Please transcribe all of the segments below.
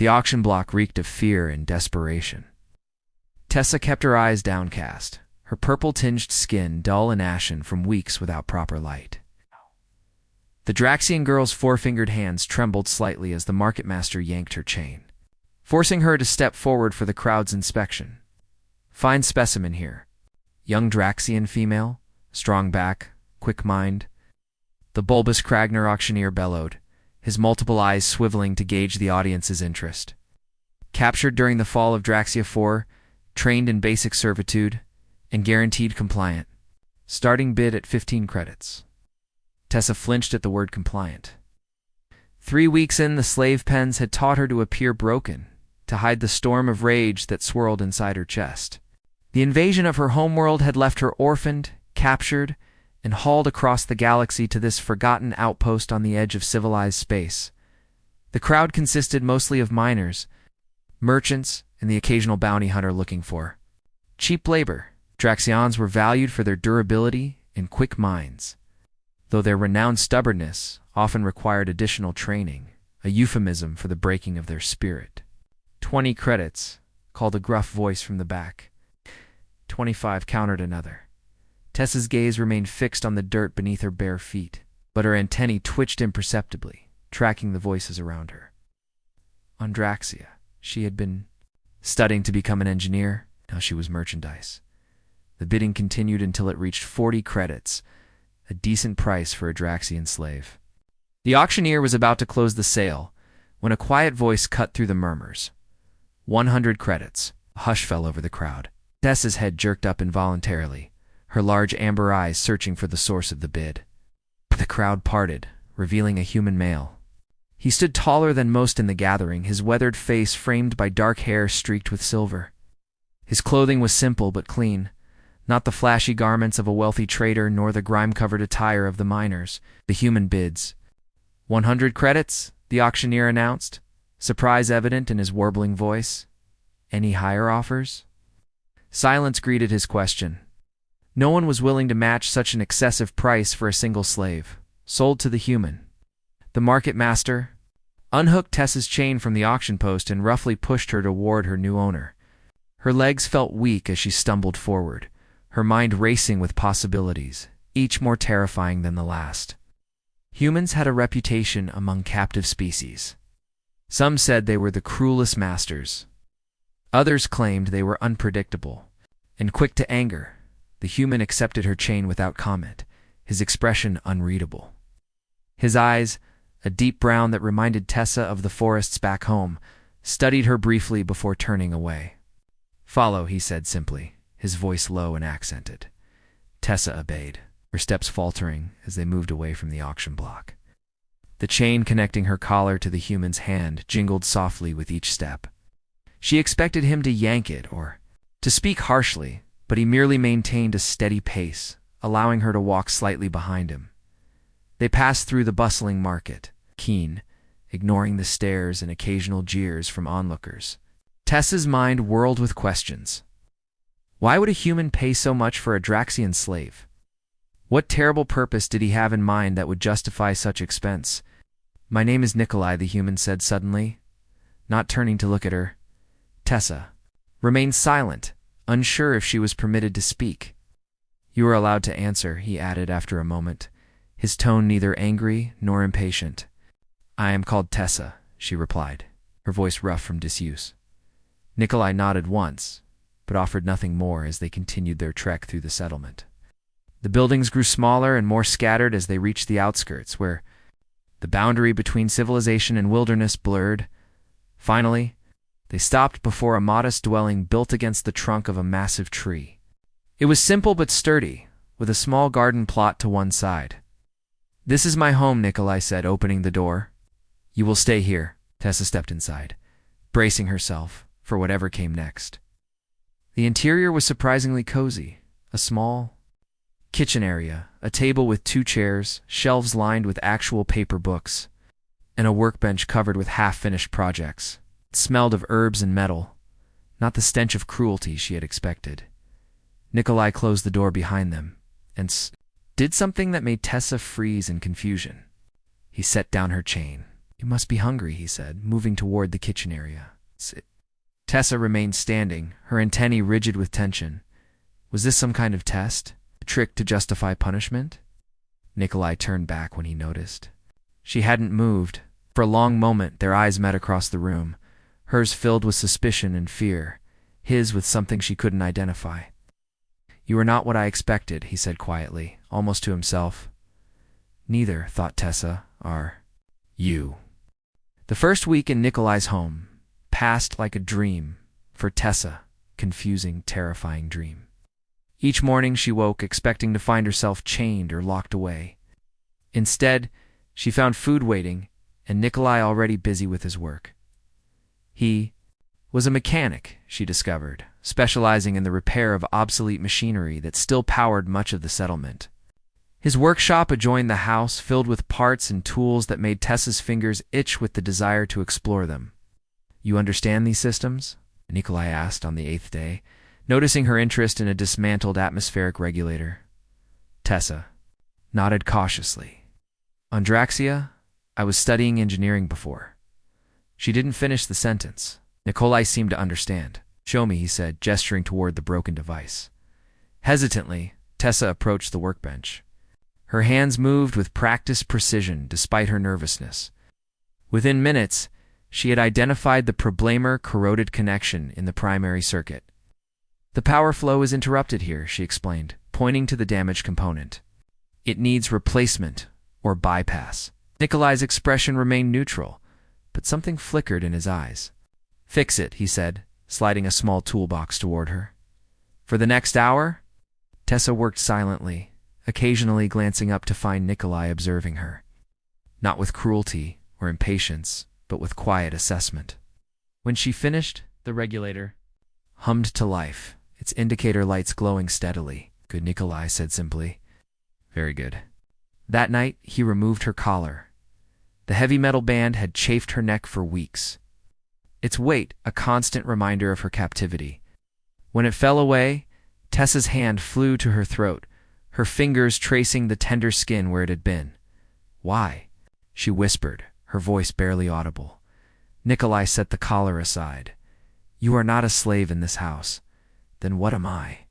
The auction block reeked of fear and desperation. Tessa kept her eyes downcast, her purple-tinged skin dull and ashen from weeks without proper light. The Draxian girl's four-fingered hands trembled slightly as the market master yanked her chain, forcing her to step forward for the crowd's inspection. Fine specimen here. Young Draxian female, strong back, quick mind. The bulbous Kragner auctioneer bellowed, his multiple eyes swiveling to gauge the audience's interest. Captured during the fall of Draxia 4, trained in basic servitude, and guaranteed compliant. Starting bid at 15 credits. Tessa flinched at the word compliant. 3 weeks in, the slave pens had taught her to appear broken, to hide the storm of rage that swirled inside her chest. The invasion of her homeworld had left her orphaned, captured, and hauled across the galaxy to this forgotten outpost on the edge of civilized space. The crowd consisted mostly of miners, merchants, and the occasional bounty hunter looking for cheap labor. Draxians were valued for their durability and quick minds, though their renowned stubbornness often required additional training, a euphemism for the breaking of their spirit. 20 credits, called a gruff voice from the back. 25, countered another. Tessa's gaze remained fixed on the dirt beneath her bare feet, but her antennae twitched imperceptibly, tracking the voices around her. On Draxia, she had been studying to become an engineer. Now she was merchandise. The bidding continued until it reached 40 credits, a decent price for a Draxian slave. The auctioneer was about to close the sale when a quiet voice cut through the murmurs. 100 credits. A hush fell over the crowd. Tessa's head jerked up involuntarily, her large amber eyes searching for the source of the bid. The crowd parted, revealing a human male. He stood taller than most in the gathering, his weathered face framed by dark hair streaked with silver. His clothing was simple but clean, not the flashy garments of a wealthy trader nor the grime-covered attire of the miners. The human bids. 100 credits, the auctioneer announced, surprise evident in his warbling voice. Any higher offers? Silence greeted his question. No one was willing to match such an excessive price for a single slave, sold to the human. The market master unhooked Tessa's chain from the auction post and roughly pushed her toward her new owner. Her legs felt weak as she stumbled forward, her mind racing with possibilities, each more terrifying than the last. Humans had a reputation among captive species. Some said they were the cruelest masters. Others claimed they were unpredictable and quick to anger. The human accepted her chain without comment, his expression unreadable. His eyes, a deep brown that reminded Tessa of the forests back home, studied her briefly before turning away. "Follow," he said simply, his voice low and accented. Tessa obeyed, her steps faltering as they moved away from the auction block. The chain connecting her collar to the human's hand jingled softly with each step. She expected him to yank it or to speak harshly, but he merely maintained a steady pace, allowing her to walk slightly behind him. They passed through the bustling market, keen, ignoring the stares and occasional jeers from onlookers. Tessa's mind whirled with questions. Why would a human pay so much for a Draxian slave? What terrible purpose did he have in mind that would justify such expense? "My name is Nikolai," the human said suddenly, not turning to look at her. Tessa remained silent, unsure if she was permitted to speak. "You are allowed to answer," he added after a moment, his tone neither angry nor impatient. "I am called Tessa," she replied, her voice rough from disuse. Nikolai nodded once, but offered nothing more as they continued their trek through the settlement. The buildings grew smaller and more scattered as they reached the outskirts, where the boundary between civilization and wilderness blurred. Finally, they stopped before a modest dwelling built against the trunk of a massive tree. It was simple but sturdy, with a small garden plot to one side. "This is my home," Nikolai said, opening the door. "You will stay here." Tessa stepped inside, bracing herself for whatever came next. The interior was surprisingly cozy. A small kitchen area, a table with 2 chairs, shelves lined with actual paper books, and a workbench covered with half-finished projects. It smelled of herbs and metal, not the stench of cruelty she had expected. Nikolai closed the door behind them and did something that made Tessa freeze in confusion. He set down her chain. "You must be hungry," he said, moving toward the kitchen area. Sit. Tessa remained standing, her antennae rigid with tension. Was this some kind of test? A trick to justify punishment? Nikolai turned back when he noticed. She hadn't moved. For a long moment, their eyes met across the room, hers filled with suspicion and fear, his with something she couldn't identify. "You are not what I expected," he said quietly, almost to himself. "Neither," thought Tessa, "are you." The first week in Nikolai's home passed like a dream for Tessa, confusing, terrifying dream. Each morning she woke expecting to find herself chained or locked away. Instead, she found food waiting and Nikolai already busy with his work. He was a mechanic, she discovered, specializing in the repair of obsolete machinery that still powered much of the settlement. His workshop adjoined the house, filled with parts and tools that made Tessa's fingers itch with the desire to explore them. "You understand these systems?" Nikolai asked on the 8th day, noticing her interest in a dismantled atmospheric regulator. Tessa nodded cautiously. "On Draxia, I was studying engineering before." She didn't finish the sentence. Nikolai seemed to understand. "Show me," he said, gesturing toward the broken device. Hesitantly, Tessa approached the workbench. Her hands moved with practiced precision despite her nervousness. Within minutes, she had identified the problemer corroded connection in the primary circuit. "The power flow is interrupted here," she explained, pointing to the damaged component. "It needs replacement or bypass." Nikolai's expression remained neutral, but something flickered in his eyes. "Fix it," he said, sliding a small toolbox toward her. For the next hour, Tessa worked silently, occasionally glancing up to find Nikolai observing her. Not with cruelty or impatience, but with quiet assessment. When she finished, the regulator hummed to life, its indicator lights glowing steadily. "Good," Nikolai said simply. "Very good." That night, he removed her collar. The heavy metal band had chafed her neck for weeks, its weight a constant reminder of her captivity. When it fell away, Tessa's hand flew to her throat, her fingers tracing the tender skin where it had been. "Why?" she whispered, her voice barely audible. Nikolai set the collar aside. "You are not a slave in this house. Then what am I?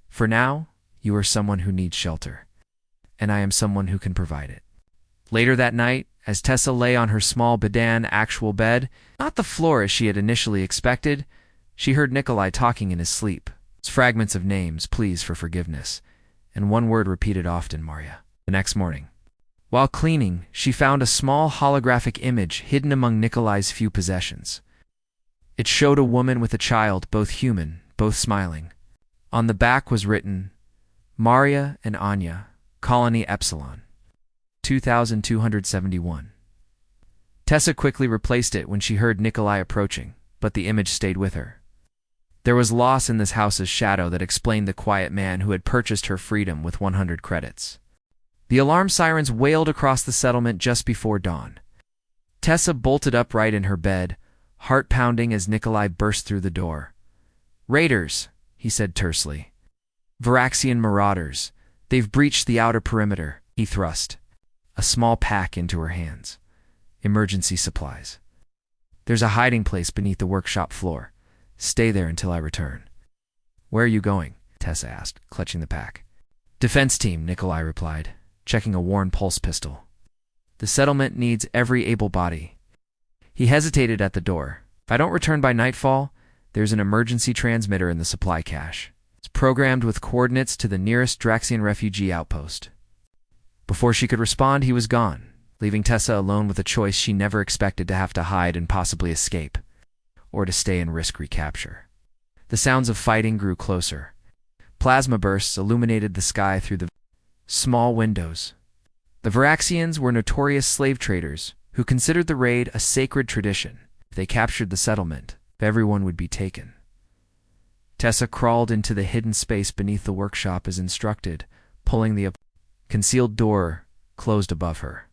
For now, you are someone who needs shelter, and I am someone who can provide it." Later that night, as Tessa lay on her small bidan actual bed, not the floor as she had initially expected, she heard Nikolai talking in his sleep. Fragments of names, pleas for forgiveness, and one word repeated often, "Marya." The next morning, while cleaning, she found a small holographic image hidden among Nikolai's few possessions. It showed a woman with a child, both human, both smiling. On the back was written, "Marya and Anya, Colony Epsilon, 2271. Tessa quickly replaced it when she heard Nikolai approaching, but the image stayed with her. There was loss in this house's shadow that explained the quiet man who had purchased her freedom with 100 credits. The alarm sirens wailed across the settlement just before dawn. Tessa bolted upright in her bed, heart pounding as Nikolai burst through the door. "Raiders," he said tersely. "Varaxian marauders. They've breached the outer perimeter," he thrust, a small pack into her hands. "Emergency supplies. There's a hiding place beneath the workshop floor. Stay there until I return." "Where are you going?" Tessa asked, clutching the pack. "Defense team," Nikolai replied, checking a worn pulse pistol. "The settlement needs every able body." He hesitated at the door. "If I don't return by nightfall, there's an emergency transmitter in the supply cache. It's programmed with coordinates to the nearest Draxian refugee outpost." Before she could respond, he was gone, leaving Tessa alone with a choice she never expected to have to hide and possibly escape, or to stay and risk recapture. The sounds of fighting grew closer. Plasma bursts illuminated the sky through the small windows. The Varaxians were notorious slave traders who considered the raid a sacred tradition. If they captured the settlement, everyone would be taken. Tessa crawled into the hidden space beneath the workshop as instructed, pulling the concealed door closed above her.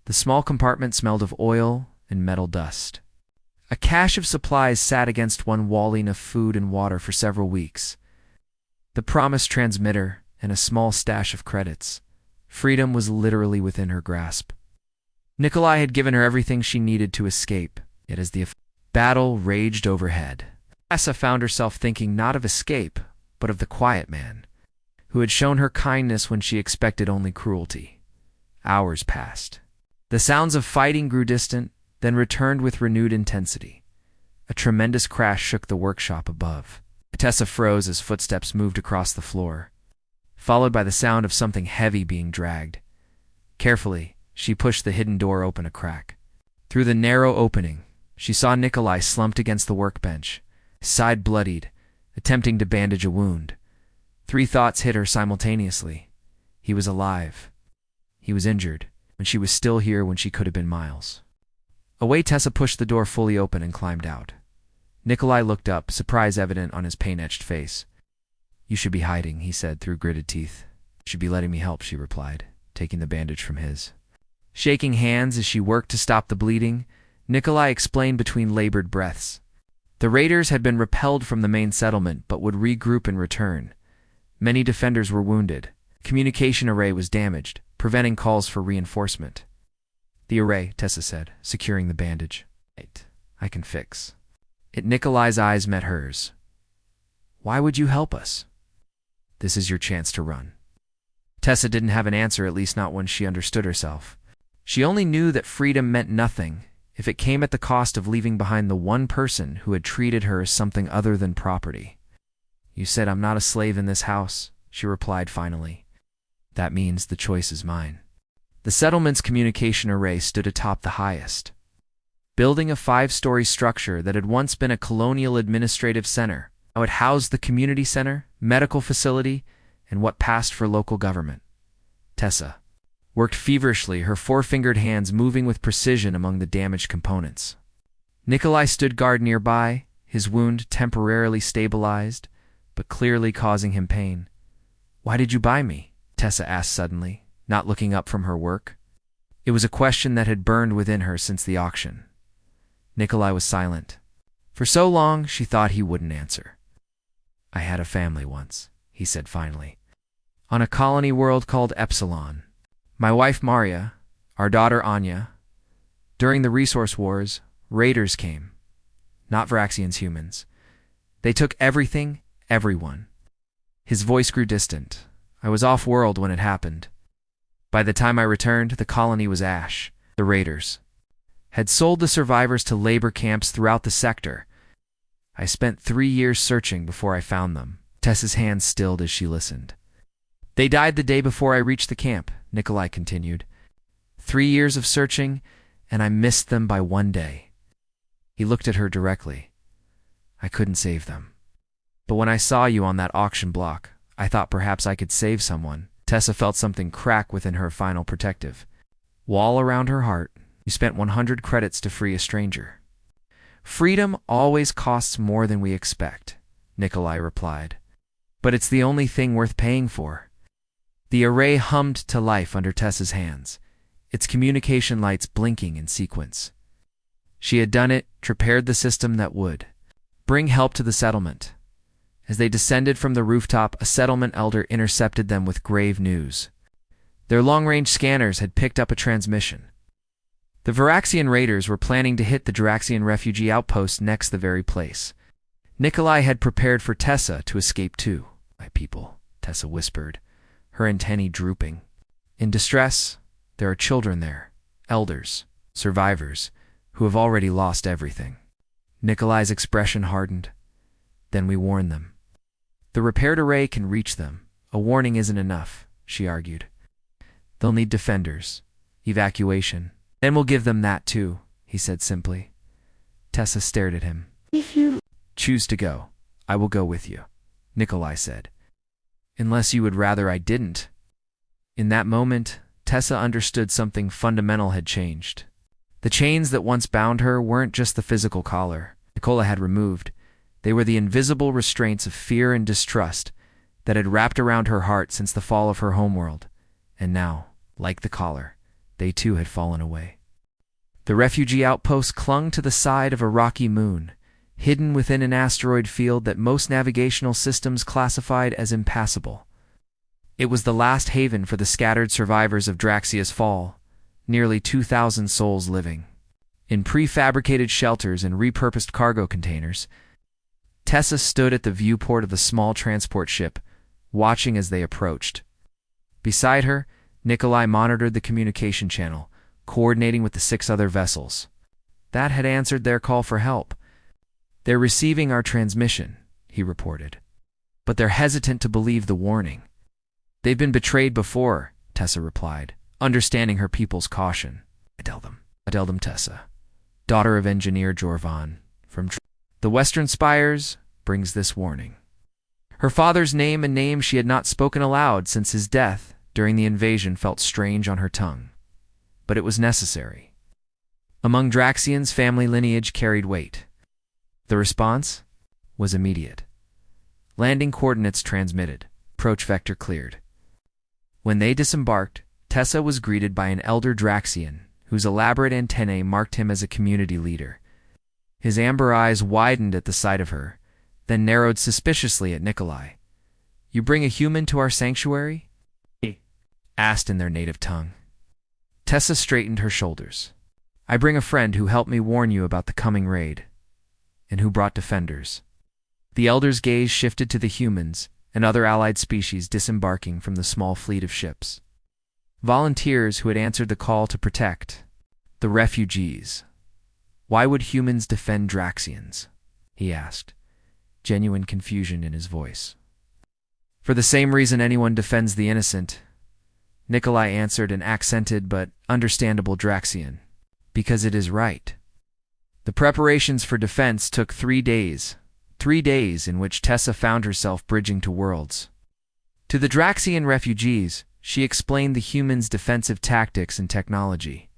The small compartment smelled of oil and metal dust. A cache of supplies sat against one wall, enough food and water for several weeks. The promised transmitter and a small stash of credits. Freedom was literally within her grasp. Nikolai had given her everything she needed to escape, yet as the battle raged overhead, Tessa found herself thinking not of escape, but of the quiet man, who had shown her kindness when she expected only cruelty. Hours passed. The sounds of fighting grew distant, then returned with renewed intensity. A tremendous crash shook the workshop above. Tessa froze as footsteps moved across the floor, followed by the sound of something heavy being dragged. Carefully, she pushed the hidden door open a crack. Through the narrow opening, she saw Nikolai slumped against the workbench, his side bloodied, attempting to bandage a wound. Three thoughts hit her simultaneously. He was alive. He was injured, and she was still here when she could have been miles away. Tessa pushed the door fully open and climbed out. Nikolai looked up, surprise evident on his pain-etched face. "You should be hiding," he said through gritted teeth. "You should be letting me help," she replied, taking the bandage from his. Shaking hands as she worked to stop the bleeding, Nikolai explained between labored breaths. The raiders had been repelled from the main settlement but would regroup and return. Many defenders were wounded. The communication array was damaged, preventing calls for reinforcement. "The array," Tessa said, securing the bandage. "I can fix it." Nikolai's eyes met hers. "Why would you help us?" "This is your chance to run." Tessa didn't have an answer, at least not when she understood herself. She only knew that freedom meant nothing if it came at the cost of leaving behind the one person who had treated her as something other than property. "You said I'm not a slave in this house," she replied finally. "That means the choice is mine." The settlement's communication array stood atop the highest building, a 5-story structure that had once been a colonial administrative center. Now it housed the community center, medical facility, and what passed for local government. Tessa worked feverishly, her four-fingered hands moving with precision among the damaged components. Nikolai stood guard nearby, his wound temporarily stabilized, but clearly causing him pain. "Why did you buy me?" Tessa asked suddenly, not looking up from her work. It was a question that had burned within her since the auction. Nikolai was silent. For so long, she thought he wouldn't answer. "I had a family once," he said finally, "on a colony world called Epsilon. My wife Maria, our daughter Anya. During the resource wars, raiders came. Not Varaxians, humans. They took everything, everyone." His voice grew distant. "I was off-world when it happened. By the time I returned, the colony was ash. The raiders had sold the survivors to labor camps throughout the sector. I spent 3 years searching before I found them." Tessa's hands stilled as she listened. "They died the day before I reached the camp," Nikolai continued. 3 years of searching, and I missed them by 1 day. He looked at her directly. "I couldn't save them. But when I saw you on that auction block, I thought perhaps I could save someone." Tessa felt something crack within her final protective wall around her heart. "You spent 100 credits to free a stranger." "Freedom always costs more than we expect," Nikolai replied. "But it's the only thing worth paying for." The array hummed to life under Tessa's hands, its communication lights blinking in sequence. She had done it, prepared the system that would bring help to the settlement. As they descended from the rooftop, a settlement elder intercepted them with grave news. Their long-range scanners had picked up a transmission. The Varaxian raiders were planning to hit the Draxian refugee outpost next the very place. Nikolai had prepared for Tessa to escape too. "My people," Tessa whispered, her antennae drooping. "In distress, there are children there, elders, survivors, who have already lost everything." Nikolai's expression hardened. "Then we warn them. The repaired array can reach them. A warning isn't enough," she argued. "They'll need defenders, evacuation. Then we'll give them that too," he said simply. Tessa stared at him. "If you choose to go, I will go with you," Nikolai said. "Unless you would rather I didn't." In that moment, Tessa understood something fundamental had changed. The chains that once bound her weren't just the physical collar Nicola had removed. They were the invisible restraints of fear and distrust that had wrapped around her heart since the fall of her homeworld. And now, like the collar, they too had fallen away. The refugee outpost clung to the side of a rocky moon, hidden within an asteroid field that most navigational systems classified as impassable. It was the last haven for the scattered survivors of Draxia's fall, nearly 2,000 souls living in prefabricated shelters and repurposed cargo containers. Tessa stood at the viewport of the small transport ship, watching as they approached. Beside her, Nikolai monitored the communication channel, coordinating with the 6 other vessels that had answered their call for help. "They're receiving our transmission," he reported, "but they're hesitant to believe the warning." "They've been betrayed before," Tessa replied, understanding her people's caution. I tell them, Tessa, daughter of engineer Jorvan, from the Western Spires, brings this warning. Her father's name, a name she had not spoken aloud since his death during the invasion, felt strange on her tongue. But it was necessary. Among Draxian's family lineage carried weight. The response was immediate. Landing coordinates transmitted. Approach vector cleared. When they disembarked, Tessa was greeted by an elder Draxian, whose elaborate antennae marked him as a community leader. His amber eyes widened at the sight of her, then narrowed suspiciously at Nikolai. "You bring a human to our sanctuary?" he asked in their native tongue. Tessa straightened her shoulders. "I bring a friend who helped me warn you about the coming raid, and who brought defenders." The elder's gaze shifted to the humans and other allied species disembarking from the small fleet of ships. Volunteers who had answered the call to protect the refugees. "Why would humans defend Draxians?" he asked, genuine confusion in his voice. "For the same reason anyone defends the innocent," Nikolai answered in accented but understandable Draxian. "Because it is right." The preparations for defense took 3 days. 3 days in which Tessa found herself bridging to worlds. To the Draxian refugees, she explained the humans' defensive tactics and technology.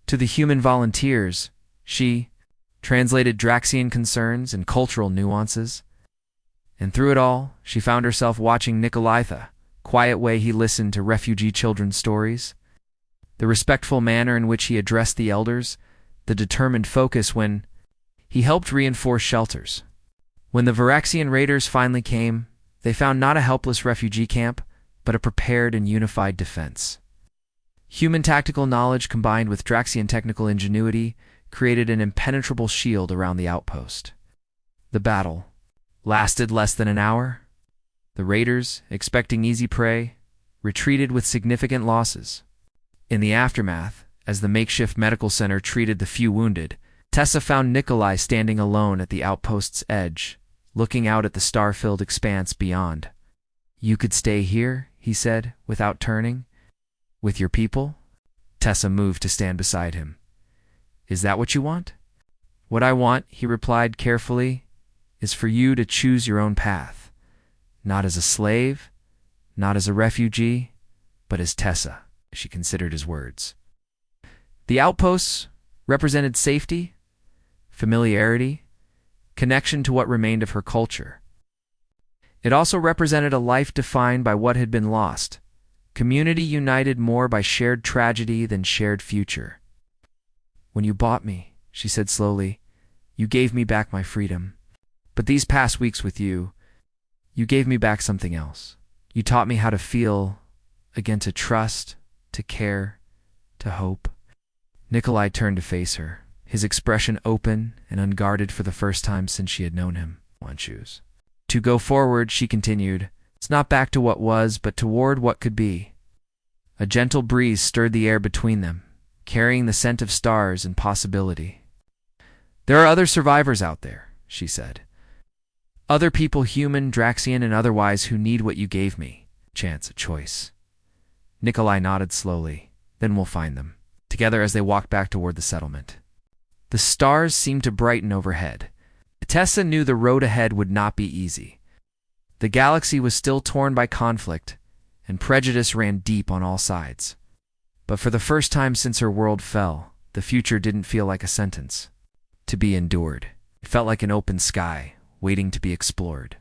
To the human volunteers, she translated Draxian concerns and cultural nuances. And through it all, she found herself watching Nikolai, the quiet way he listened to refugee children's stories, the respectful manner in which he addressed the elders, the determined focus when he helped reinforce shelters. When the Varaxian raiders finally came, they found not a helpless refugee camp, but a prepared and unified defense. Human tactical knowledge combined with Draxian technical ingenuity created an impenetrable shield around the outpost. The battle lasted less than an hour. The raiders, expecting easy prey, retreated with significant losses. In the aftermath, as the makeshift medical center treated the few wounded, Tessa found Nikolai standing alone at the outpost's edge, looking out at the star-filled expanse beyond. "You could stay here," he said, without turning. "With your people?" Tessa moved to stand beside him. "Is that what you want?" "What I want," he replied carefully, "is for you to choose your own path. Not as a slave, not as a refugee, but as Tessa." She considered his words. The outposts represented safety, familiarity, connection to what remained of her culture. It also represented a life defined by what had been lost, community united more by shared tragedy than shared future. "When you bought me," she said slowly, "you gave me back my freedom. But these past weeks with you, you gave me back something else. You taught me how to feel again, to trust, to care, to hope." Nikolai turned to face her, his expression open and unguarded for the first time since she had known him. "One choose. To go forward," she continued. "It's not back to what was, but toward what could be." A gentle breeze stirred the air between them, carrying the scent of stars and possibility. "There are other survivors out there," she said. "Other people, human, Draxian, and otherwise, who need what you gave me. Chance, a choice." Nikolai nodded slowly. "Then we'll find them." Together as they walked back toward the settlement. The stars seemed to brighten overhead. Tessa knew the road ahead would not be easy. The galaxy was still torn by conflict, and prejudice ran deep on all sides. But for the first time since her world fell, the future didn't feel like a sentence to be endured. It felt like an open sky, waiting to be explored.